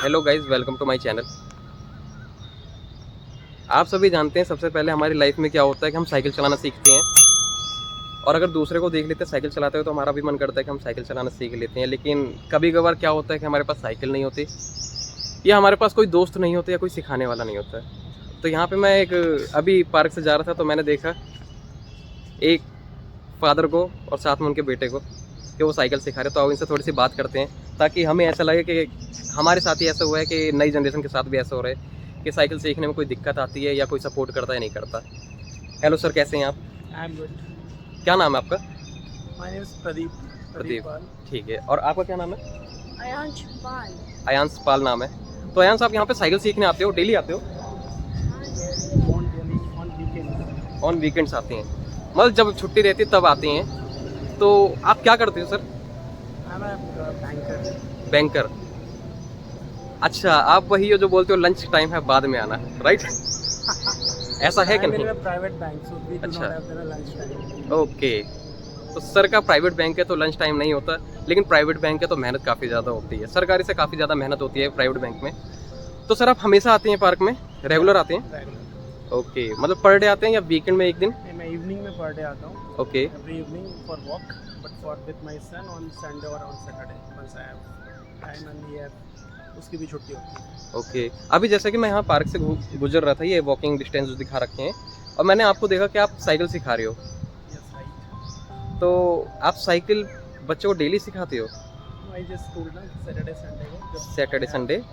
Hello guys, welcome to my channel. आप सभी जानते हैं सबसे पहले हमारी लाइफ में क्या होता है कि हम साइकिल चलाना सीखते हैं, और अगर दूसरे को देख लेते हैं साइकिल चलाते हुए तो हमारा भी मन करता है कि हम साइकिल चलाना सीख लेते हैं। लेकिन कभी कभार क्या होता है कि हमारे पास साइकिल नहीं होती, या हमारे पास कोई दोस्त नहीं होता, या कोई सिखाने वाला नहीं होता है। तो यहाँ पे मैं अभी पार्क से जा रहा था तो मैंने देखा एक फादर को और साथ में उनके बेटे को कि वो साइकिल सिखा रहे। तो अब इनसे थोड़ी सी बात करते हैं ताकि हमें ऐसा लगे कि हमारे साथ ही ऐसा हुआ है कि नई जनरेशन के साथ भी ऐसा हो रहा है कि साइकिल सीखने में कोई दिक्कत आती है या कोई सपोर्ट करता है नहीं करता। हेलो सर, कैसे हैं आप? I am good. क्या नाम है आपका? My name is Pradeep. Pradeep, Pal. ठीक है। और आपका क्या नाम है? अयांश पाल। अयांश पाल नाम है। तो अयांश, आप यहाँ पे साइकिल सीखने आते हो? डेली आते हो? ऑन वीकेंड्स आते हैं, मतलब जब छुट्टी रहती है तब आते हैं। तो आप क्या करते हो sir? I am banker. Banker. अच्छा, आप वही हो जो बोलते हो लंच टाइम है बाद में आना, राइट? ऐसा है कि नहीं? Private bank, so we do अच्छा। Not have lunch time. Okay, तो सर का प्राइवेट बैंक है तो लंच टाइम नहीं होता, लेकिन प्राइवेट बैंक है तो मेहनत काफ़ी ज़्यादा होती है। सरकारी से काफ़ी ज़्यादा मेहनत होती है प्राइवेट बैंक में। तो सर आप हमेशा आते हैं पार्क में? रेगुलर आते हैं? ओके, मतलब पर डे आते हैं या वीकेंड में एक दिन? मैं इवनिंग में पर डे आता हूँ। Okay. Every evening for walk, but for with my son on Sunday और on Saturday once I have time and he उसकी भी छुट्टी होती है। ओके, अभी जैसे कि मैं यहाँ पार्क से गुजर रहा था, ये वॉकिंग डिस्टेंस दिखा रखे हैं, और मैंने आपको देखा कि आप साइकिल सिखा रहे हो। Yes right. तो आप साइकिल बच्चों को डेली सिखाते हो? आई जस्ट टोल्ड ना सैटरडे संडे को, जब सैटरडे संडे। तब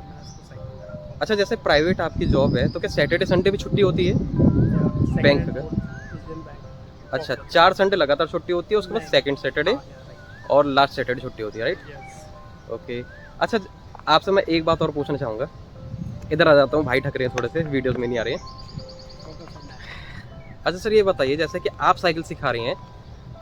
मैं उसको साइकिल कराता हूँ। अच्छा, जैसे प्राइवेट आपकी जॉब है तो क्या सैटरडे संडे भी छुट्टी होती है बैंक का? अच्छा, 4 संडे लगातार छुट्टी होती है, उसके बाद सेकंड सैटरडे और लास्ट सैटरडे छुट्टी होती है, राइट? ओके। अच्छा, आपसे मैं एक बात और पूछना चाहूँगा। इधर आ जाता हूँ, भाई ठक रहे हैं थोड़े से, वीडियोस में नहीं आ रहे हैं। अच्छा सर, ये बताइए जैसे कि आप साइकिल सिखा रहे हैं,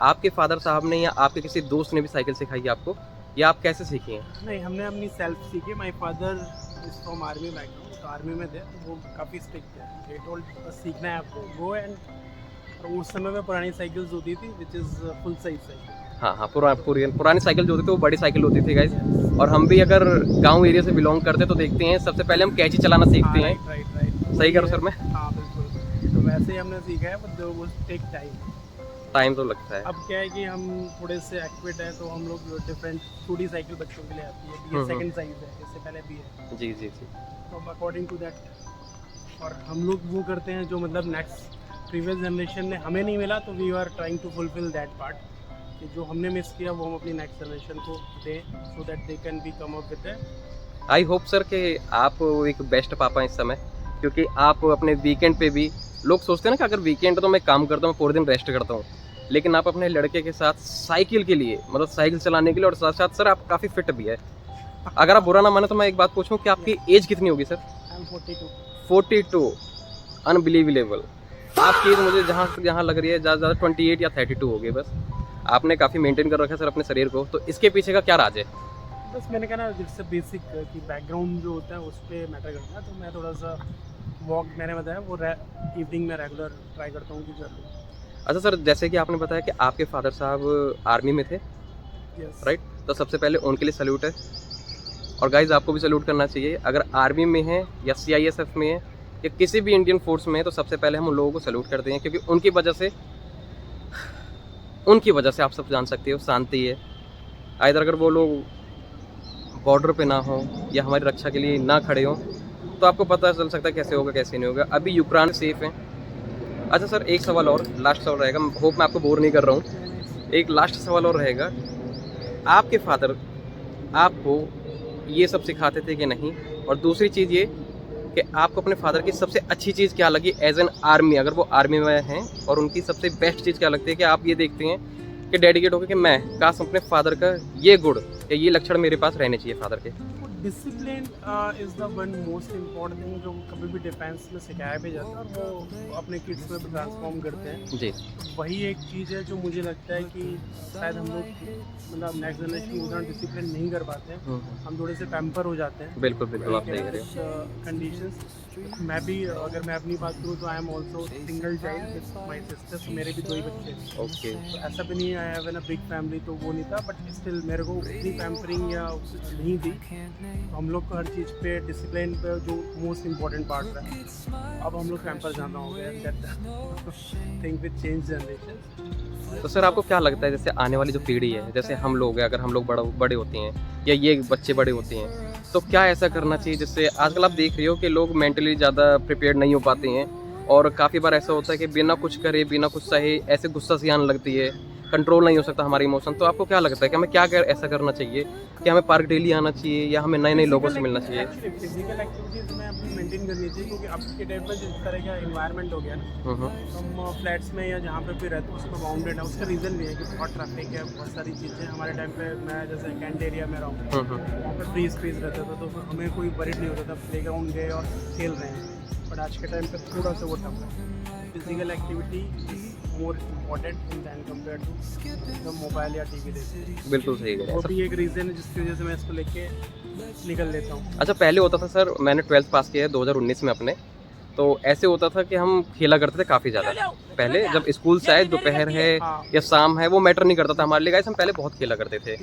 आपके फादर साहब ने या आपके किसी दोस्त ने भी साइकिल सिखाई है आपको, या आप कैसे सीखी हैं? नहीं, हमने अपनी सेल्फ सीखी। My father is from army background, तो आर्मी में थे, तो वो काफ़ी स्ट्रिक्ट थे। दे टोल्ड बस सीखना है आपको, गो एंड। और उस समय में पुरानी साइकिल्स होती थी which is full size cycle. हाँ, पुरानी साइकिल जो होती थी वो बड़ी साइकिल होती थी गाइस। और हम भी अगर गांव एरिया से बिलोंग करते तो देखते हैं सबसे पहले हम कैची चलाना सीखते हैं। राइट। सही करो सर मैं? हाँ बिल्कुल। तो वैसे ही हमने सीखा है, बट वो टेक टाइम तो लगता है। अब क्या है कि हम थोड़े से एक्टिवेट हैं, तो हम लोग डिफरेंट छोटी साइकिल बच्चों के लिए आती है। ये सेकंड साइज है, इससे पहले भी है। जी। तो अकॉर्डिंग टू दैट, और हम लोग वो करते हैं जो मतलब नेक्स्ट प्रीवियस जनरेशन ने हमें नहीं मिला, तो we are trying to fulfil that part, कि जो हमने मिस किया वो हम अपनी नेक्स्ट जनरेशन को दें, so that they can be come up with it. I hope sir कि आप एक बेस्ट पापा हैं इस समय, क्योंकि आप अपने वीकेंड पे भी, लोग सोचते हैं ना कि अगर वीकेंड तो मैं काम करता हूँ, पूरे दिन रेस्ट करता हूँ, लेकिन आप अपने लड़के के साथ साइकिल के लिए, मतलब साइकिल चलाने के लिए, और साथ साथ सर आप काफ़ी फिट भी है। अगर आप बुरा ना माने तो मैं एक बात पूछूं कि आपकी एज कितनी होगी सर? I am 42। अनबिलीवेबल। आपकी एज मुझे जहाँ लग रही है ज़्यादा 28 या 32 होगी बस। आपने काफ़ी मेंटेन कर रखा है सर अपने शरीर को, तो इसके पीछे का क्या राज है? बस मैंने कहा ना, जिससे बेसिक कि बैकग्राउंड जो होता है उस पर मैटर करता है। तो मैं थोड़ा सा वॉक, मैंने बताया वो इवनिंग में रेगुलर ट्राई करता हूँ कि कर लूँ। अच्छा सर, जैसे कि आपने बताया कि आपके फादर साहब आर्मी में थे, राइट? तो सबसे पहले उनके लिए सल्यूट है, और गाइज आपको भी सल्यूट करना चाहिए। अगर आर्मी में है या CISF में है या किसी भी इंडियन फोर्स में है, तो सबसे पहले हम उन लोगों को सल्यूट करते हैं, क्योंकि उनकी वजह से आप सब जान सकते हो शांति है। आइदर अगर वो लोग बॉर्डर पे ना हो या हमारी रक्षा के लिए ना खड़े हों, तो आपको पता चल सकता है कैसे होगा कैसे नहीं होगा। अभी यूक्रेन सेफ है। अच्छा सर, एक सवाल और, लास्ट सवाल रहेगा, होप मैं आपको बोर नहीं कर रहा हूँ। एक लास्ट सवाल और रहेगा, आपके फादर आपको ये सब सिखाते थे कि नहीं? और दूसरी चीज़ ये कि आपको अपने फादर की सबसे अच्छी चीज़ क्या लगी एज एन आर्मी, अगर वो आर्मी में हैं, और उनकी सबसे बेस्ट चीज़ क्या लगती है कि आप ये देखते हैं कि डेडिकेट होकर कि मैं काश अपने फादर का ये गुण या ये लक्षण मेरे पास रहने चाहिए फादर के? Discipline is the one most important thing, जो कभी भी डिफेंस में सिखाया भी जाता है और वो अपने किड्स में भी ट्रांसफॉर्म करते हैं। जी। वही एक चीज़ है जो मुझे लगता है कि शायद हम लोग मतलब नेक्स्ट जनरेशन उतना डिसिप्लिन नहीं कर पाते हैं। हम थोड़े से पैम्पर हो जाते हैं। बिल्कुल आप सही कह रहे हो। कंडीशंस, मैं भी अगर मैं अपनी बात करूँ तो I am also single child with my sisters. मेरे भी 2 ही बच्चे हैं। ओके। तो ऐसा भी नहीं, I have an a big family, तो वो नहीं था, बट स्टिल मेरे को इतनी पैम्परिंग या नहीं थी, तो हम लोग को हर चीज़ पे डिसिप्लिन पे जो मोस्ट इम्पोर्टेंट पार्ट रहा, अब हम लोग पैम्पर ज़्यादा हो गए। Think with change generation. तो सर आपको क्या लगता है जैसे आने वाली जो पीढ़ी है, जैसे हम लोग हैं, अगर हम लोग बड़े होते हैं या ये बच्चे बड़े होते हैं, तो क्या ऐसा करना चाहिए जिससे आजकल आप देख रहे हो कि लोग मेंटली ज़्यादा प्रिपेयर्ड नहीं हो पाते हैं और काफ़ी बार ऐसा होता है कि बिना कुछ करे बिना कुछ सहे ऐसे गुस्सा सी आने लगती है, कंट्रोल नहीं हो सकता हमारी इमोशन। तो आपको क्या लगता है कि हमें ऐसा करना चाहिए कि हमें पार्क डेली आना चाहिए या हमें नए नए लोगों से मिलना चाहिए? फिजिकल एक्टिविटीज़ में अपनी मेंटेन करनी चाहिए, क्योंकि अब के टाइम में जिस तरह का इन्वायरमेंट हो गया ना, हम फ्लैट्स में या जहाँ पे भी रहते हैं उसमें बाउंडेड है। उसका रीज़न भी है कि बहुत ट्रैफिक है, बहुत सारी चीज़ें। हमारे टाइम पे मैं जैसे कैंट एरिया में रहा हूँ, वहाँ पर फ्री स्पेस रहता था, तो हमें कोई वरीड नहीं होता था, प्लेग्राउंड गए और खेल रहे हैं। बट आज के टाइम पे थोड़ा सा वो टफ है। Physical activity is more important than compare to mobile या टीवी देखते। बिल्कुल सही कह रहे वो हैं भी एक रीज़न है जिसकी वजह से मैं इसको लेके निकल लेता हूँ। अच्छा, पहले होता था सर, मैंने 12th पास किया है 2019 में अपने, तो ऐसे होता था कि हम खेला करते थे काफ़ी ज़्यादा। पहले जब स्कूल से आए, दोपहर है या शाम है, वो मैटर नहीं करता था हमारे लिए। गाइस हम पहले बहुत खेला करते थे,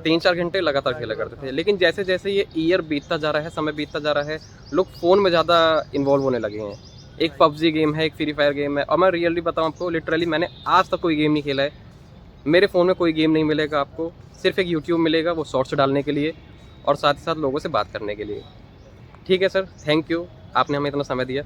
3-4 घंटे लगातार खेला करते थे। लेकिन जैसे जैसे ये ईयर बीतता जा रहा है, समय बीतता जा रहा है, लोग फ़ोन में ज़्यादा इन्वॉल्व होने लगे हैं। एक PUBG गेम है, एक फ्री फायर गेम है, और मैं रियली बताऊँ आपको, लिटरली मैंने आज तक कोई गेम नहीं खेला है। मेरे फ़ोन में कोई गेम नहीं मिलेगा आपको, सिर्फ एक यूट्यूब मिलेगा, वो शॉर्ट्स डालने के लिए और साथ ही साथ लोगों से बात करने के लिए। ठीक है सर, थैंक यू, आपने हमें इतना समय दिया।